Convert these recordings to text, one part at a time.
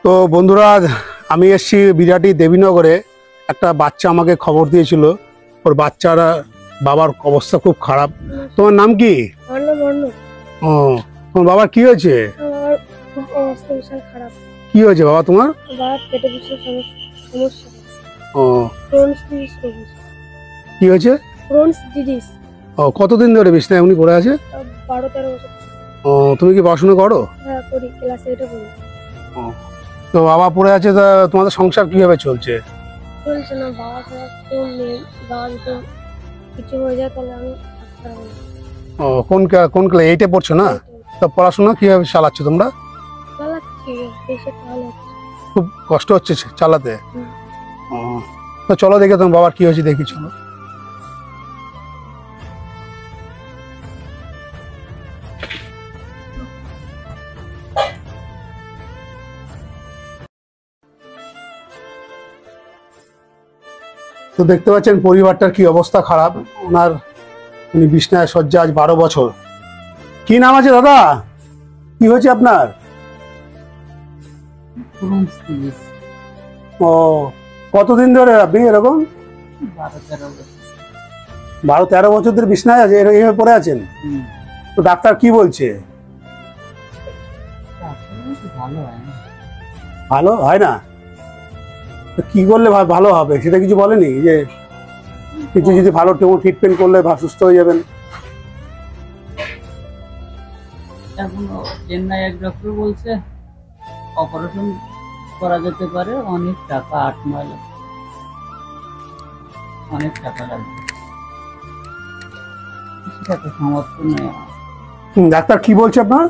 তো বন্ধুরা, আমি এসেছি বিরাটি দেবীনগরে। একটা বাচ্চা আমাকে খবর দিয়েছিল, ওর বাচ্চারা বাবার অবস্থা খুব খারাপ। তোমার নাম কি? ও, তোমার বাবার কি হয়েছে? কি হয়েছে বাবা তোমার? ও, কি হয়েছে? ও, কতদিন ধরে বিছনায় উনি পড়ে আছে? 12-13 বছর। ও, তুমি কি পড়াশোনা করো? হ্যাঁ করি, ক্লাস 8-এ পড়ি। ও, তো বাবা পড়ে আছে, তা তোমাদের সংসার কিভাবে চলছে? চলছে না, বাবা ছাড়া কেউ নেই। বাবা যদি কিছু হয়ে যায় তাহলে আমি থাকতে পারবো না। ও, কোন ক্লাস? 8-এ পড়ছো না? তো পড়াশোনা কিভাবে চালাচ্ছ তোমরা? চালাচ্ছি, দেশে তাহলে খুব কষ্ট হচ্ছে চালাতে? ও, তো চলো দেখে তোমার বাবার কি হয়েছে দেখি, চলো। তো দেখতে পাচ্ছেন পরিবারটার কি অবস্থা খারাপ। উনি বিছনায় শয্যা, আজ 12 বছর। কি নাম আছে দাদা? কি হয়েছে আপনার? ও, কতদিন ধরে আপনি এরকম? 12-13 বছর ধরে বিছনায় আছে, এইভাবে পড়ে আছেন? তো ডাক্তার কি বলছে? ভালো হয় না? তো কি করলে ভালো হবে সেটা কিছু বলেনি? যে কিছু যদি ভালো ট্রিটমেন্ট করলে সুস্থ হয়ে যাবেন? এখনো চেন্নাই এক ডক্টর বলছে অপারেশন করা যেতে পারে, অনেক টাকা, 8-9 লাখ, অনেক টাকা লাগবে, সেটা তো সামর্থ্য নেই। ডাক্তার কি বলছে আপনার?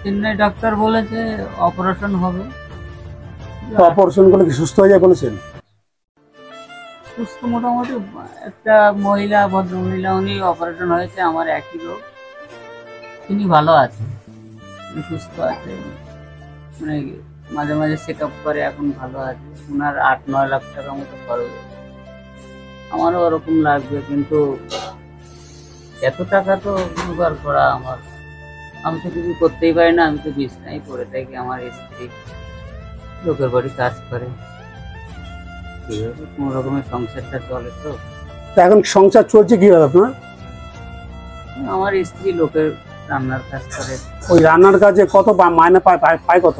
চেন্নাই ডাক্তার বলেছে অপারেশন হবে। অপারেশন করলে কি সুস্থ হয়ে যায় বলেছেন? সুস্থ মোটামুটি, একটা মহিলা, ভদ্র মহিলা, উনি অপারেশন হয়েছে, আমার একই রোগ, তিনি ভালো আছেন, উনি সুস্থ আছে, মানে মাঝে মাঝে চেক আপ করে, এখন ভালো আছে। ওনার 8-9 লাখ টাকা মতো খরচ। আমারও ওরকম লাগবে, কিন্তু এত টাকা তো জোগাড় করা আমি তো কিছু করতেই পারি না। আমি তো বিছনায় পড়ে থাকি, আমার স্ত্রী লোকের বাড়ি কাজ করে, কোন রকমের সংসারটা চলে। তো এখন সংসার চলছে কিভাবে আপনার? আমার স্ত্রী লোকের রান্নার কাজ করে। ওই রান্নার কাজে কত মাইনে পায় কত?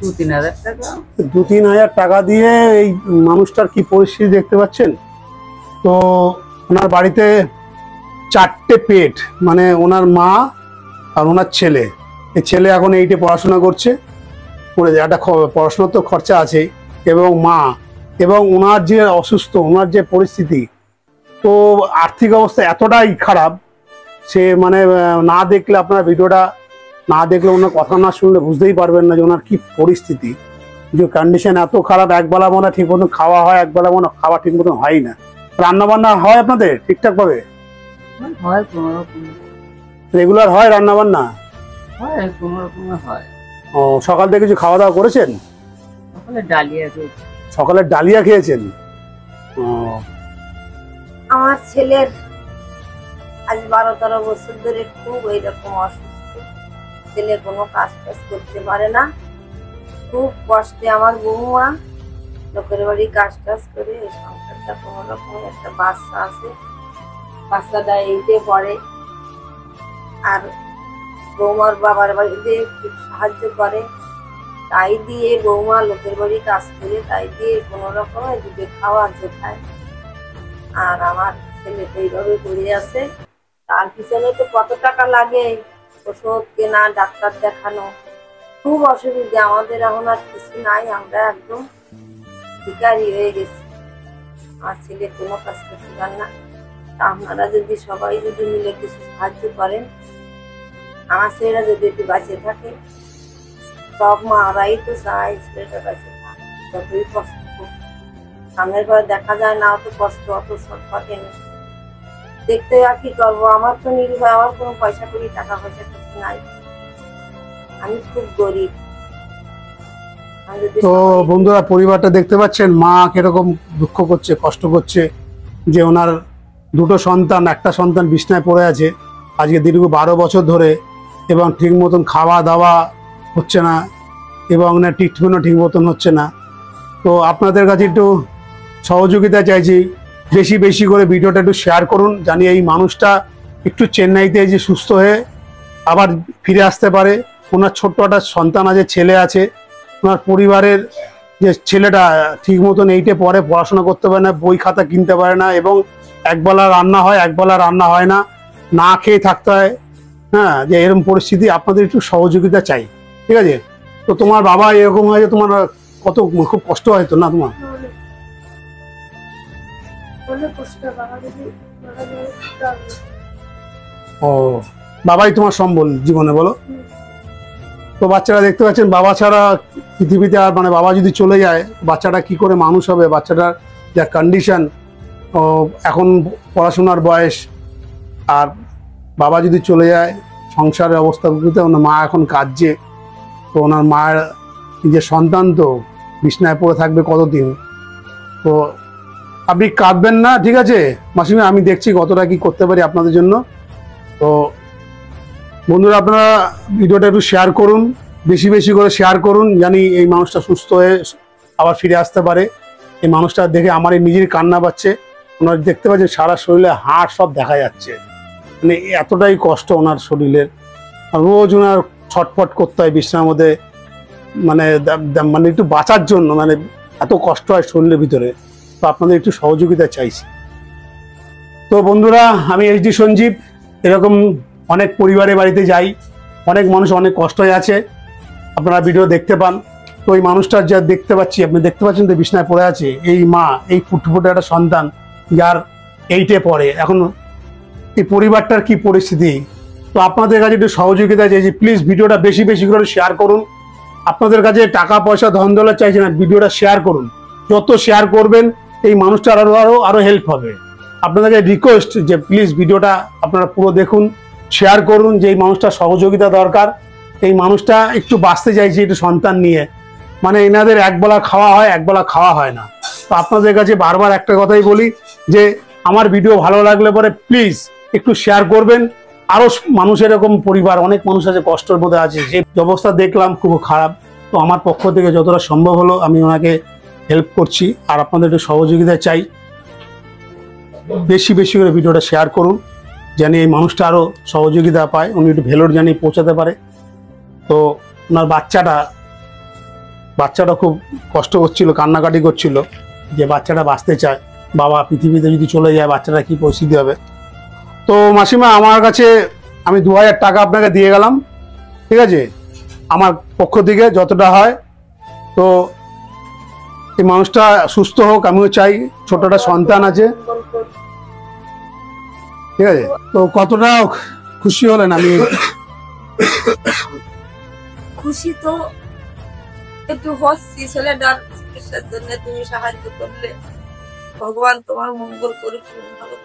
2-3 হাজার টাকা। 2-3 হাজার টাকা দিয়ে এই মানুষটার কি পরিস্থিতি দেখতে পাচ্ছেন? তো ওনার বাড়িতে 4টে পেট, মানে ওনার মা আর ওনার ছেলে। এই ছেলে এখন 8-এ পড়াশোনা করছে, একটা পড়াশোনার তো খরচা আছে, এবং মা, এবং ওনার যে অসুস্থ, ওনার যে পরিস্থিতি, তো আর্থিক অবস্থা এতটাই খারাপ, সে মানে না দেখলে, আপনার ভিডিওটা না দেখলে, ওনার কথা না শুনলে বুঝতেই পারবেন না যে ওনার কি পরিস্থিতি, যে কন্ডিশন এত খারাপ। একবেলা মনে ঠিক মতন খাওয়া হয়, একবেলা মনে খাওয়া ঠিক মতন হয় না। রান্না বান্না হয় আপনাদের ঠিকঠাক ভাবে? হয় কোনো রকম, রেগুলার হয় রান্না বান্না? হয় কোনো রকমের হয়। ও, সকাল থেকে কিছু খাওয়া দাওয়া করেছেন? সকালে ডালিয়া খেয়েছি। সকালে ডালিয়া খেয়েছেন? ও, আমার ছেলের আজ 12-13 বছর ধরে খুব এইরকম অসুস্থ। ছেলে কোনো কাজ করতে পারে না, খুব কষ্টে আমার বৌমা লোকের বাড়ি কাজ করে এই সংসারটা কোনো রকম। একটা বাচ্চা আছে, বাচ্চাটা 8-এ পড়ে, আর বৌমার বাবার বাড়িতে খুব সাহায্য করে, তাই দিয়ে বৌমা লোকের বাড়ি কাজ করে, তাই দিয়ে কোনো রকমের দুধে খাওয়া জোখায়। আর আমার ছেলে তো এইভাবে ঘুরে আছে, তার পিছনে তো কত টাকা লাগে, ওষুধ কেনা, ডাক্তার দেখানো, খুব অসুবিধা। আমাদের এখন আর কিছু নাই, আমরা একদম ভিখারি হয়ে গেছি। আমার ছেলে কোনো কাজ করতে পারে না। আপনারা যদি সবাই যদি মিলে কিছু সাহায্য করেন, আমার ছেলেরা যদি একটু বাঁচে থাকে, সব মারাই তো চায় ছেলেটা বাঁচে থাকে, যতই কষ্ট হোক। সামনের ঘরে দেখা যায় না, অত কষ্ট, অত ছটফটে নেই দেখতে। আর কি করবো, আমার তো নির্ভয়, আমার কোনো পয়সা করি, টাকা পয়সা কিছু নাই, আমি খুব গরিব। তো বন্ধুরা, পরিবারটা দেখতে পাচ্ছেন, মা কিরকম দুঃখ করছে, কষ্ট করছে, যে ওনার 2টো সন্তান, একটা সন্তান বিছনায় পড়ে আছে আজকে দীর্ঘ 12 বছর ধরে, এবং ঠিক মতন খাওয়া দাওয়া হচ্ছে না, এবং না ট্রিটমেন্টও ঠিক মতন হচ্ছে না। তো আপনাদের কাছে একটু সহযোগিতা চাইছি, বেশি বেশি করে ভিডিওটা একটু শেয়ার করুন, জানি এই মানুষটা একটু চেন্নাইতে যে সুস্থ হয়ে আবার ফিরে আসতে পারে। ওনার ছোট্ট একটা সন্তান আছে, ছেলে আছে, ওনার পরিবারের যে ছেলেটা ঠিক মতন এইটে পরে পড়াশোনা করতে পারে না, বই খাতা কিনতে পারে না, এবং একবেলা রান্না হয়, একবেলা রান্না হয় না, না খেয়ে থাকতে হয়। হ্যাঁ, যে এরকম পরিস্থিতি, আপনাদের একটু সহযোগিতা চাই, ঠিক আছে? তো তোমার বাবা এরকম হয়েছে, তোমার কত খুব কষ্ট হয় তো না তোমার? অনেক অনেক কষ্ট, বাবা যদি মারা যায় তাহলে ও, বাবাই তোমার সম্বল জীবনে, বলো? তো বাচ্চারা দেখতে পাচ্ছেন, বাবা ছাড়া পৃথিবীতে আর, মানে বাবা যদি চলে যায় বাচ্চাটা কি করে মানুষ হবে? বাচ্চাটার যা কন্ডিশন, এখন পড়াশোনার বয়স, আর বাবা যদি চলে যায় সংসারের অবস্থা বুঝতে, ওনার মা এখন কাঁদছে। তো ওনার মায়ের নিজের সন্তান তো বিছনায় পড়ে থাকবে কতদিন। তো আপনি কাঁদবেন না, ঠিক আছে মাসিমা, আমি দেখছি কতটা কি করতে পারি আপনাদের জন্য। তো বন্ধুরা, আপনারা ভিডিওটা একটু শেয়ার করুন, বেশি বেশি করে শেয়ার করুন, জানি এই মানুষটা সুস্থ হয়ে আবার ফিরে আসতে পারে। এই মানুষটা দেখে আমার এই নিজের কান্না পাচ্ছে। ওনার দেখতে পাচ্ছেন সারা শরীরে হাড় সব দেখা যাচ্ছে, মানে এতটাই কষ্ট ওনার শরীরের। রোজ ওনার ছটফট করতে হয় বিছানার মধ্যে, মানে মানে একটু বাঁচার জন্য, মানে এত কষ্ট হয় শরীরের ভিতরে। তো আপনাদের একটু সহযোগিতা চাইছি। তো বন্ধুরা, আমি এইচডি সঞ্জীব, এরকম অনেক পরিবারের বাড়িতে যাই, অনেক মানুষ অনেক কষ্টই আছে, আপনারা ভিডিও দেখতে পান। তো এই মানুষটা যা দেখতে পাচ্ছি, আপনি দেখতে পাচ্ছেন তো বিছনায় পড়ে আছে, এই মা, এই ফুটফুটে একটা সন্তান যার 8-এ পড়ে, এখন এই পরিবারটার কি পরিস্থিতি। তো আপনাদের কাছে একটু সহযোগিতা চাইছি, প্লিজ ভিডিওটা বেশি বেশি করে শেয়ার করুন। আপনাদের কাছে টাকা পয়সা ধন দৌলত চাইছি না, ভিডিওটা শেয়ার করুন। যত শেয়ার করবেন এই মানুষটার আরো হেল্প হবে। আপনাদেরকে রিকোয়েস্ট যে প্লিজ ভিডিওটা আপনারা পুরো দেখুন, শেয়ার করুন, যে এই মানুষটার সহযোগিতা দরকার। এই মানুষটা একটু বাঁচতে চাইছে একটু সন্তান নিয়ে, মানে এনাদের একবেলা খাওয়া হয়, একবেলা খাওয়া হয় না। তো আপনাদের কাছে বারবার একটা কথাই বলি যে আমার ভিডিও ভালো লাগলে পরে প্লিজ একটু শেয়ার করবেন। আরো মানুষ এরকম পরিবার, অনেক মানুষ আছে কষ্টের মধ্যে আছে, যে অবস্থা দেখলাম খুব খারাপ। তো আমার পক্ষ থেকে যতটা সম্ভব হলো আমি ওনাকে হেল্প করছি, আর আপনাদের একটু সহযোগিতা চাই। বেশি বেশি করে ভিডিওটা শেয়ার করুন, জানি এই মানুষটা আরো সহযোগিতা পায়, উনি একটু ভেলোর জানি পৌঁছাতে পারে। তো ওনার বাচ্চাটা খুব কষ্ট করছিল, কান্নাকাটি করছিল, যে বাচ্চাটা বাঁচতে চায়, বাবা পৃথিবীতে যদি চলে যায় বাচ্চাটা কি পরিস্থিতি হবে। তো মাসিমা, আমার কাছে আমি 2000 টাকা আপনাকে দিয়ে গেলাম, ঠিক আছে, আমার পক্ষ থেকে যতটা হয়। তো এই মানুষটা সুস্থ হোক, আমিও চাই, ছোটটা সন্তান আছে, ঠিক আছে। তো কতটা খুশি হলেন? আমি খুশি তো একটু হচ্ছি, ছেলেটার চিকিৎসার জন্য তুমি সাহায্য করলে, ভগবান তোমার মঙ্গল করুক। ভালো,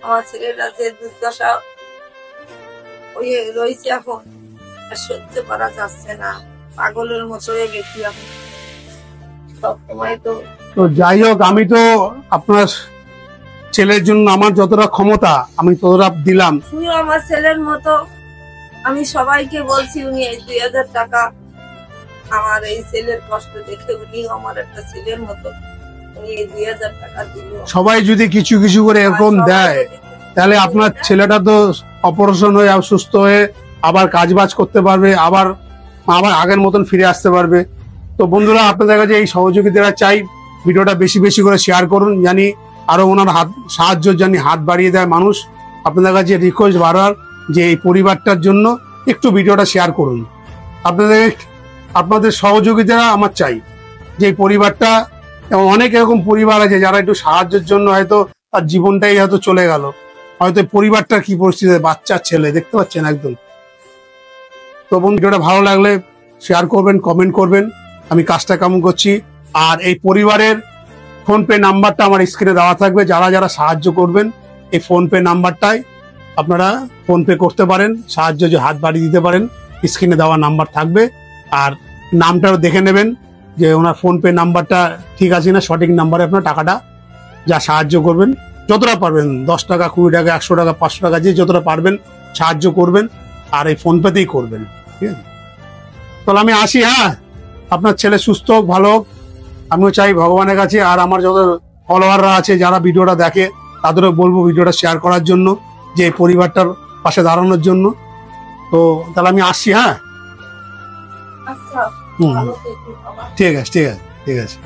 আমার ছেলেটা যে দুর্দশা হয়ে রয়েছে এখন, আর সহ্য করা যাচ্ছে না, পাগলের মতো হয়ে গেছি এখন সব সময়। তো যাই হোক, আমি তো আপনার ছেলের জন্য আমার যতটা ক্ষমতা আমি ততটা দিলাম। তুমিও আমার ছেলের মতো, আমি সবাইকে বলছি, উনি এই 2000 টাকা আমার এই ছেলের কষ্ট দেখে, উনি আমার একটা ছেলের মতো, উনি এই 2000 টাকা দিল। সবাই যদি কিছু কিছু করে এরকম দেয়, তাহলে আপনার ছেলেটা তো অপারেশন হয়ে সুস্থ হয়ে আবার কাজবাজ করতে পারবে, আবার আগের মতন ফিরে আসতে পারবে। তো বন্ধুরা, আপনাদের কাছে এই সহযোগিতাটা চাই, ভিডিওটা বেশি বেশি করে শেয়ার করুন, জানি আরো ওনার সাহায্য জানি হাত বাড়িয়ে দেয় মানুষ। আপনাদের কাছে রিকোয়েস্ট বারবার যে এই পরিবারটার জন্য একটু ভিডিওটা শেয়ার করুন। আপনাদের সহযোগিতা আমার চাই, যে এই পরিবারটা, এবং অনেক এরকম পরিবার আছে যারা একটু সাহায্যের জন্য হয়তো তার জীবনটাই হয়তো চলে গেল, হয়তো পরিবারটার কি পরিস্থিতি, বাচ্চার ছেলে দেখতে পাচ্ছেন একদম। তো ভিডিওটা ভালো লাগলে শেয়ার করবেন, কমেন্ট করবেন, আমি কাজটা কেমন করছি। আর এই পরিবারের ফোনপে নাম্বারটা আমার স্ক্রিনে দেওয়া থাকবে, যারা যারা সাহায্য করবেন এই ফোনপে নাম্বারটাই আপনারা ফোনপে করতে পারেন, সাহায্য যে হাত বাড়িয়ে দিতে পারেন, স্ক্রিনে দেওয়া নাম্বার থাকবে। আর নামটাও দেখে নেবেন যে ওনার ফোনপে নাম্বারটা ঠিক আছে না, সঠিক নাম্বারে আপনার টাকাটা যা সাহায্য করবেন, যতটা পারবেন, 10 টাকা, 20 টাকা, 100 টাকা, 500 টাকা, যে যতটা পারবেন সাহায্য করবেন, আর এই ফোনপেতেই করবেন, ঠিক আছে। তাহলে আমি আসি। হ্যাঁ, আপনার ছেলে সুস্থ হোক, ভালো হোক, আমিও চাই ভগবানের কাছে। আর আমার যত ফলোয়াররা আছে যারা ভিডিওটা দেখে তাদেরও বলবো ভিডিওটা শেয়ার করার জন্য, যে এই পরিবারটার পাশে দাঁড়ানোর জন্য। তো তাহলে আমি আসছি। হ্যাঁ, আচ্ছা, হুম, ভালো থেকো বাবা। ঠিক আছে, ঠিক আছে, ঠিক আছে।